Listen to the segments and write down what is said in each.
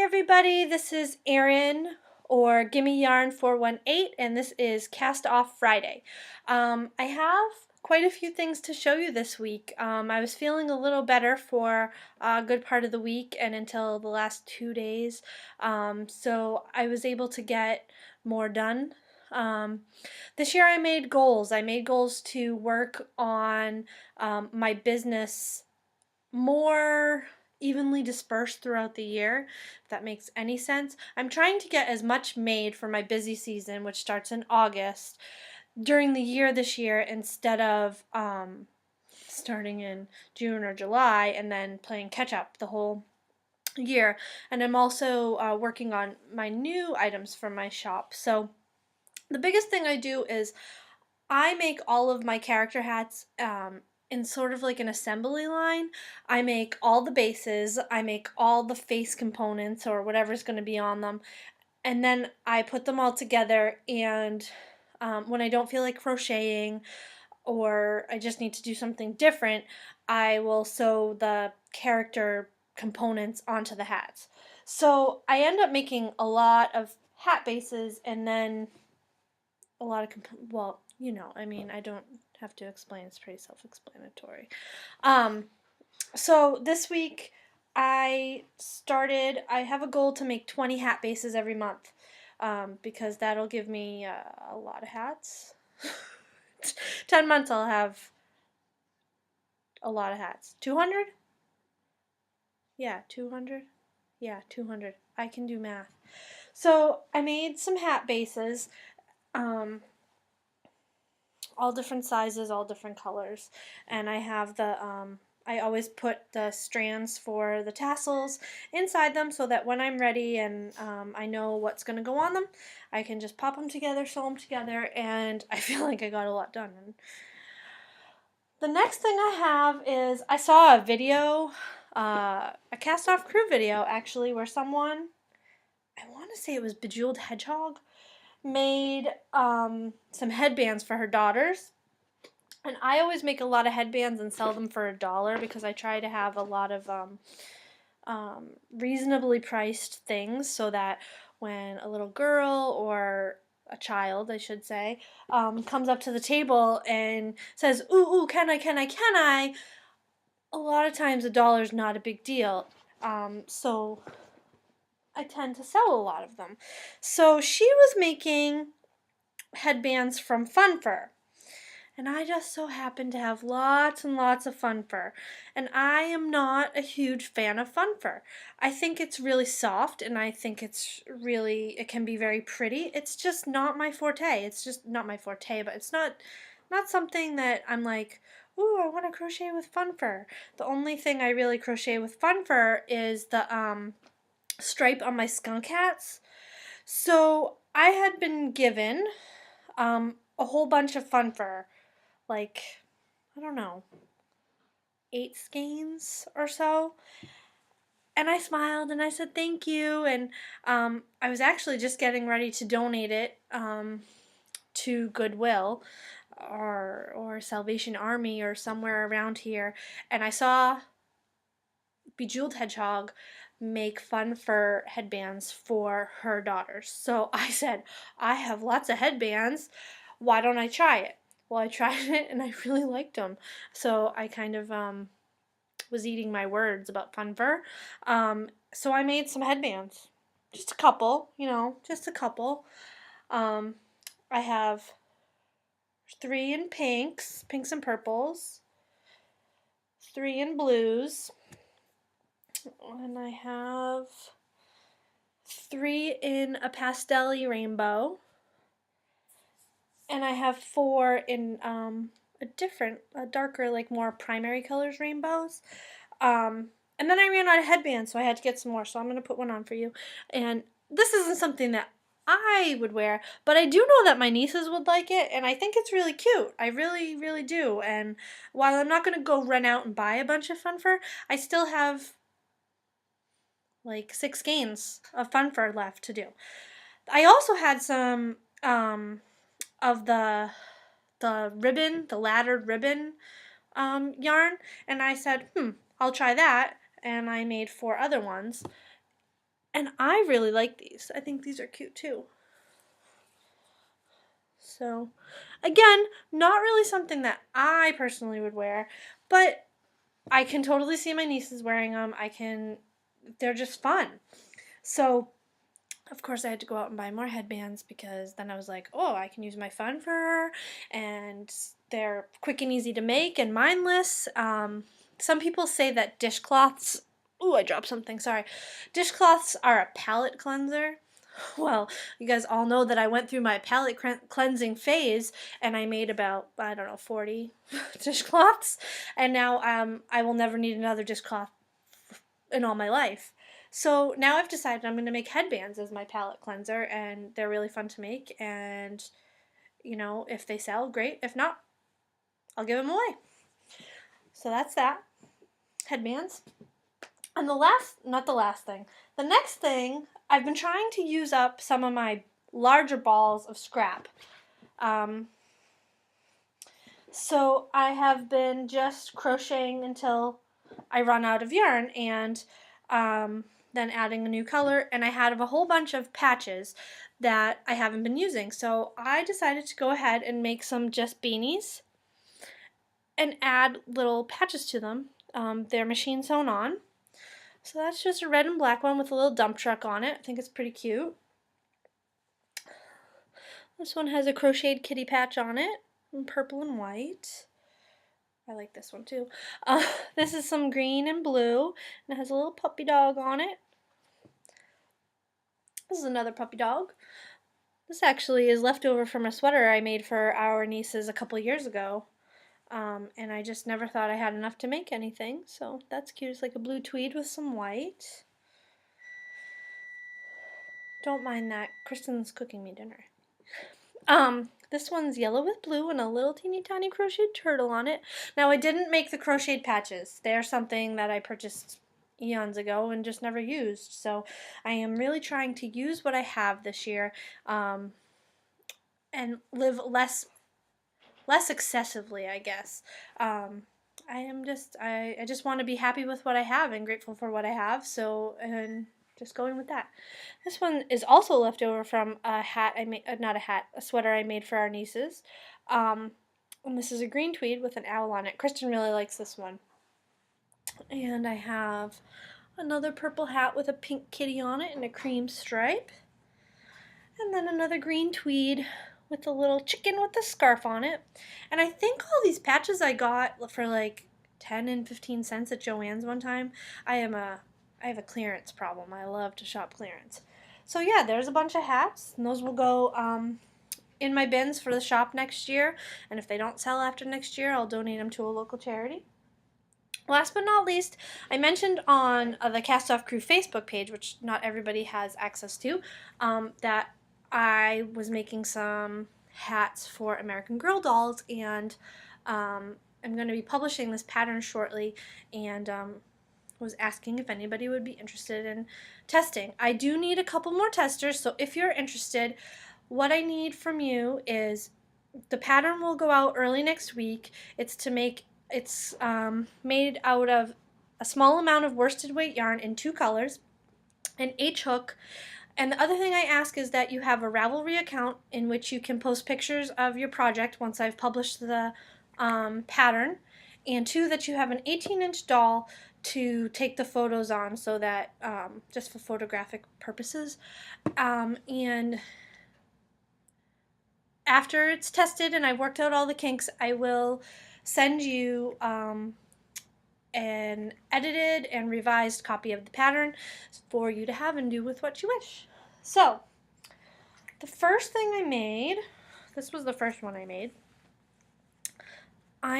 everybody, this is Erin or Gimme Yarn 418 and this is Cast Off Friday. I have quite a few things to show you this week. I was feeling a little better for a good part of the week and until the last 2 days, so I was able to get more done. This year I made goals. I made goals to work on my business more evenly dispersed throughout the year, if that makes any sense. I'm trying to get as much made for my busy season, which starts in August, during the year this year instead of starting in June or July and then playing catch up the whole year. And I'm also working on my new items for my shop. So the biggest thing I do is I make all of my character hats in sort of like an assembly line. I make all the bases, I make all the face components or whatever's going to be on them, and then I put them all together, and when I don't feel like crocheting or I just need to do something different, I will sew the character components onto the hats. So I end up making a lot of hat bases and then a lot of well, you know, I mean, I don't have to explain, it's pretty self-explanatory. So this week I have a goal to make 20 hat bases every month, because that'll give me a lot of hats. 10 months I'll have a lot of hats. 200? Yeah, 200? Yeah, 200. I can do math. So I made some hat bases. All different sizes, all different colors, and I have the I always put the strands for the tassels inside them so that when I'm ready and I know what's going to go on them, I can just pop them together, sew them together, and I feel like I got a lot done. And the next thing I have is I saw a video, a cast-off crew video actually, where someone, I want to say it was Bejeweled Hedgehog, made some headbands for her daughters. And I always make a lot of headbands and sell them for $1 because I try to have a lot of reasonably priced things so that when a little girl or a child, I should say, comes up to the table and says, ooh, can I? A lot of times $1 is not a big deal. So I tend to sell a lot of them. So she was making headbands from fun fur. And I just so happen to have lots and lots of fun fur. And I am not a huge fan of fun fur. I think it's really soft and I think it can be very pretty. It's just not my forte. It's just not my forte, but it's not something that I'm like, ooh, I want to crochet with fun fur. The only thing I really crochet with fun fur is the stripe on my skunk hats. So I had been given a whole bunch of fun fur, like, I don't know, 8 skeins or so. And I smiled and I said thank you, and I was actually just getting ready to donate it to Goodwill or Salvation Army or somewhere around here, and I saw Bejeweled Hedgehog make fun fur headbands for her daughters. So I said, I have lots of headbands, why don't I try it? Well, I tried it and I really liked them. So I kind of was eating my words about fun fur. So I made some headbands. Just a couple, you know, just a couple. I have 3 in pinks and purples, 3 in blues, and I have 3 in a pastel-y rainbow, and I have 4 in a darker, like more primary colors rainbows. And then I ran out of headbands, so I had to get some more, so I'm going to put one on for you. And this isn't something that I would wear, but I do know that my nieces would like it, and I think it's really cute. I really, really do. And while I'm not going to go run out and buy a bunch of fun fur, I still have like 6 skeins of fun fur left to do. I also had some of the ribbon, the laddered ribbon yarn, and I said, I'll try that, and I made 4 other ones. And I really like these. I think these are cute too. So, again, not really something that I personally would wear, but I can totally see my nieces wearing them. They're just fun. So, of course, I had to go out and buy more headbands because then I was like, oh, I can use my fun for her, and they're quick and easy to make and mindless. Some people say that dishcloths, ooh, I dropped something, sorry. Dishcloths are a palate cleanser. Well, you guys all know that I went through my palate cleansing phase and I made about, I don't know, 40 dishcloths. And now I will never need another dishcloth in all my life. So now I've decided I'm going to make headbands as my palette cleanser, and they're really fun to make, and if they sell, great. If not, I'll give them away. So that's that. Headbands. And the next thing, I've been trying to use up some of my larger balls of scrap. So I have been just crocheting until I run out of yarn, and then adding a new color, and I had a whole bunch of patches that I haven't been using. So I decided to go ahead and make some just beanies and add little patches to them. They're machine sewn on. So that's just a red and black one with a little dump truck on it. I think it's pretty cute. This one has a crocheted kitty patch on it in purple and white. I like this one too. This is some green and blue, and it has a little puppy dog on it. This is another puppy dog. This actually is leftover from a sweater I made for our nieces a couple years ago. And I just never thought I had enough to make anything, so that's cute. It's like a blue tweed with some white. Don't mind that. Kristen's cooking me dinner. This one's yellow with blue and a little teeny tiny crocheted turtle on it. Now, I didn't make the crocheted patches. They're something that I purchased eons ago and just never used. So I am really trying to use what I have this year, and live less excessively, I guess. I just want to be happy with what I have and grateful for what I have. So, and just going with that. This one is also left over from a hat I made, a sweater I made for our nieces. And this is a green tweed with an owl on it. Kristen really likes this one. And I have another purple hat with a pink kitty on it and a cream stripe. And then another green tweed with a little chicken with a scarf on it. And I think all these patches I got for like 10 and 15 cents at Joann's one time. I have a clearance problem. I love to shop clearance. So yeah, there's a bunch of hats, and those will go in my bins for the shop next year. And if they don't sell after next year, I'll donate them to a local charity. Last but not least, I mentioned on the Cast Off Crew Facebook page, which not everybody has access to, that I was making some hats for American Girl dolls, and I'm going to be publishing this pattern shortly, and was asking if anybody would be interested in testing. I do need a couple more testers, so if you're interested, what I need from you is the pattern will go out early next week. It's made out of a small amount of worsted weight yarn in 2 colors, an H hook, and the other thing I ask is that you have a Ravelry account in which you can post pictures of your project once I've published the pattern, and 2, that you have an 18-inch doll to take the photos on, so that just for photographic purposes. And after it's tested and I've worked out all the kinks, I will send you an edited and revised copy of the pattern for you to have and do with what you wish. So, the first thing I made, this was the first one I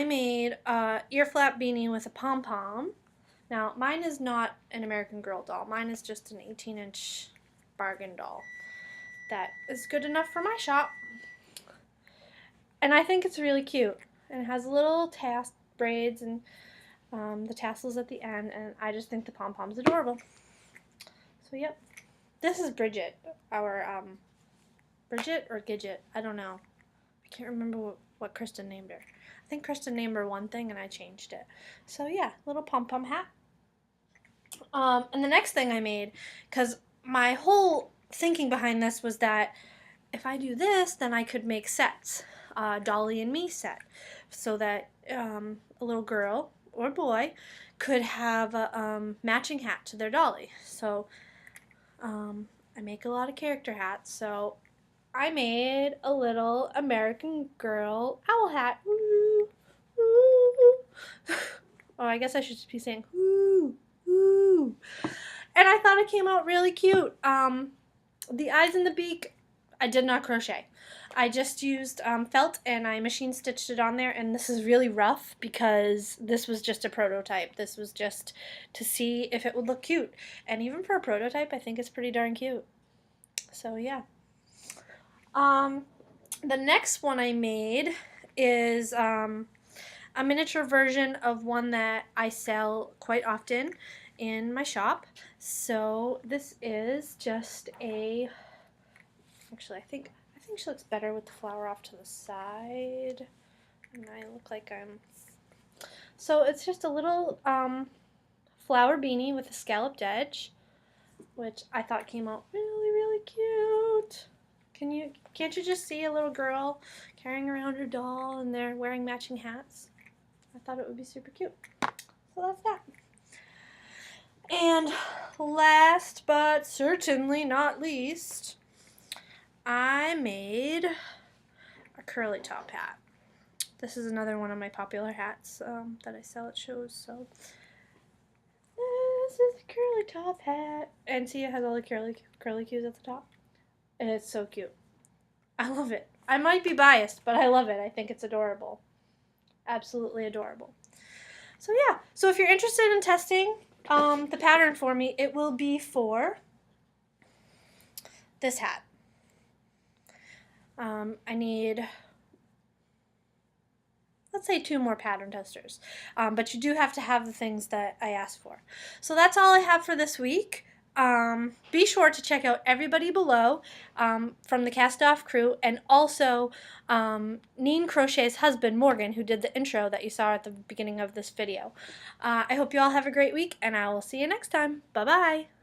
made a ear flap beanie with a pom-pom. Now, mine is not an American Girl doll. Mine is just an 18-inch bargain doll that is good enough for my shop. And I think it's really cute. And it has little braids and the tassels at the end, and I just think the pom-pom's adorable. So, yep. This is Bridget, our, Bridget or Gidget, I don't know. I can't remember what Kristen named her. I think Kristen named her one thing and I changed it. So, yeah, little pom-pom hat. And the next thing I made, because my whole thinking behind this was that if I do this, then I could make sets, Dolly and me set, so that a little girl or boy could have a matching hat to their dolly. So I make a lot of character hats, so I made a little American Girl owl hat. Woo, woo. Oh, I guess I should be saying woo, woo. And I thought it came out really cute. The eyes and the beak, I did not crochet. I just used felt and I machine stitched it on there, and this is really rough because this was just a prototype. This was just to see if it would look cute. And even for a prototype, I think it's pretty darn cute. So yeah. The next one I made is a miniature version of one that I sell quite often in my shop. So this is just a, actually I think she looks better with the flower off to the side, and I look like I'm, so it's just a little flower beanie with a scalloped edge, which I thought came out really, really cute. Can't you just see a little girl carrying around her doll and they're wearing matching hats? I thought it would be super cute. So that's that. And last but certainly not least, I made a curly top hat. This is another one of my popular hats that I sell at shows. So this is a curly top hat. And see, it has all the curly cues at the top. And it's so cute. I love it. I might be biased, but I love it. I think it's adorable. Absolutely adorable. So yeah, so if you're interested in testing the pattern for me, it will be for this hat. I need, let's say, 2 more pattern testers, but you do have to have the things that I asked for. So that's all I have for this week. Be sure to check out everybody below from the Cast Off crew, and also Neen Crochet's husband, Morgan, who did the intro that you saw at the beginning of this video. I hope you all have a great week, and I will see you next time. Bye-bye!